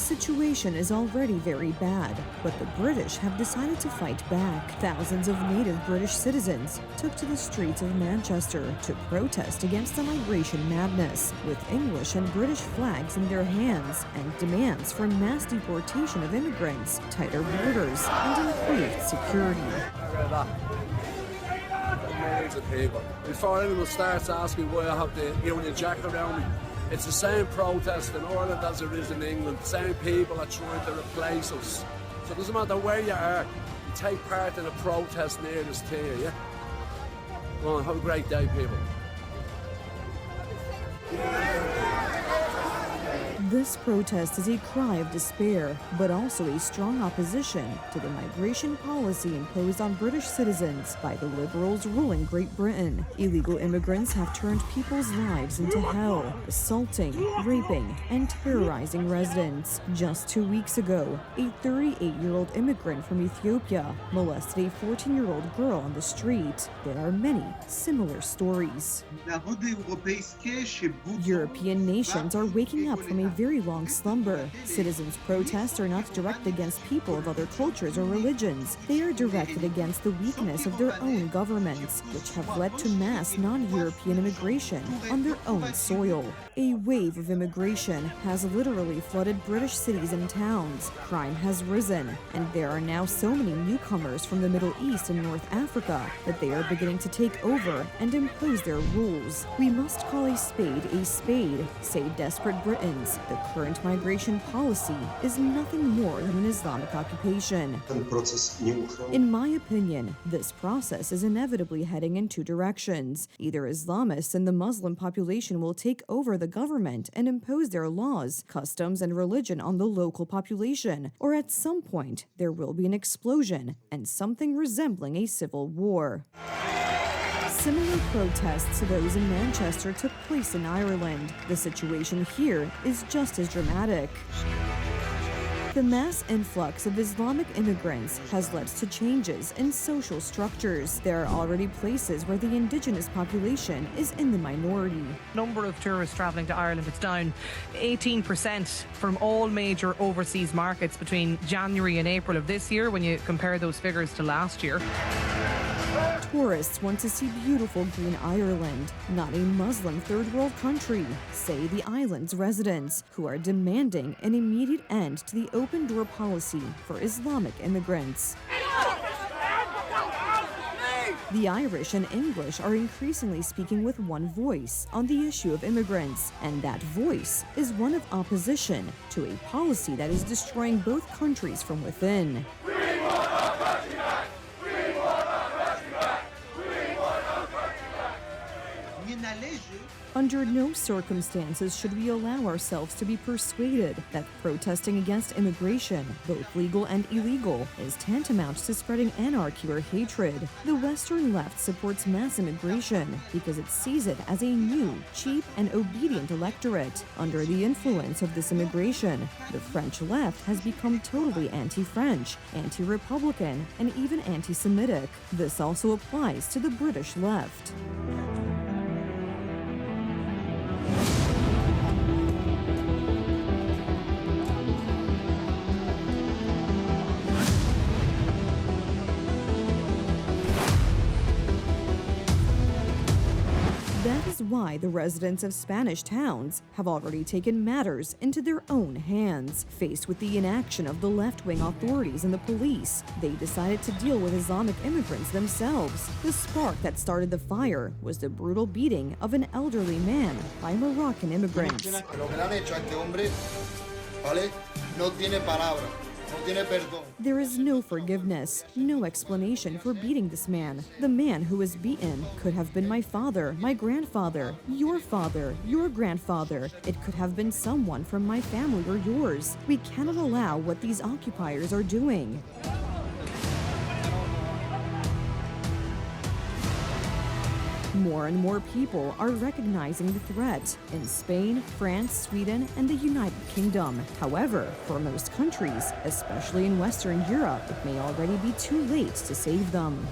situation is already very bad, but the British have decided to fight back. Thousands of native British citizens took to the streets of Manchester to protest against the migration madness, with English and British flags in their hands and demands for mass deportation of immigrants, tighter borders, and improved security. Millions of people. Before anyone starts asking why I have the Union Jack around me, it's the same protest in Ireland as it is in England. The same people are trying to replace us. So it doesn't matter where you are, you take part in a protest nearest to you, yeah? Go on, have a great day, people. This protest is a cry of despair, but also a strong opposition to the migration policy imposed on British citizens by the Liberals ruling Great Britain. Illegal immigrants have turned people's lives into hell, assaulting, raping, and terrorizing residents. Just 2 weeks ago, a 38-year-old immigrant from Ethiopia molested a 14-year-old girl on the street. There are many similar stories. European nations are waking up from a very long slumber. Citizens' protests are not directed against people of other cultures or religions. They are directed against the weakness of their own governments, which have led to mass non-European immigration on their own soil. A wave of immigration has literally flooded British cities and towns. Crime has risen, and there are now so many newcomers from the Middle East and North Africa that they are beginning to take over and impose their rules. We must call a spade, say desperate Britons. The current migration policy is nothing more than an Islamic occupation. In my opinion, this process is inevitably heading in two directions. Either Islamists and the Muslim population will take over the government and impose their laws, customs, and religion on the local population, or at some point there will be an explosion and something resembling a civil war. Similar protests to those in Manchester took place in Ireland. The situation here is just as dramatic. The mass influx of Islamic immigrants has led to changes in social structures. There are already places where the indigenous population is in the minority. Number of tourists travelling to Ireland, it's down 18% from all major overseas markets between January and April of this year when you compare those figures to last year. Tourists want to see beautiful green Ireland, not a Muslim third world country, say the island's residents, who are demanding an immediate end to the open door policy for Islamic immigrants. The Irish and English are increasingly speaking with one voice on the issue of immigrants, and that voice is one of opposition to a policy that is destroying both countries from within. Under no circumstances should we allow ourselves to be persuaded that protesting against immigration, both legal and illegal, is tantamount to spreading anarchy or hatred. The Western left supports mass immigration because it sees it as a new, cheap, and obedient electorate. Under the influence of this immigration, the French left has become totally anti-French, anti-Republican, and even anti-Semitic. This also applies to the British left. That is why the residents of Spanish towns have already taken matters into their own hands. Faced with the inaction of the left-wing authorities and the police, they decided to deal with Islamic immigrants themselves. The spark that started the fire was the brutal beating of an elderly man by Moroccan immigrants. There is no forgiveness, no explanation for beating this man. The man who was beaten could have been my father, my grandfather, your grandfather. It could have been someone from my family or yours. We cannot allow what these occupiers are doing. More and more people are recognizing the threat in Spain, France, Sweden, and the United Kingdom. However, for most countries, especially in Western Europe, it may already be too late to save them.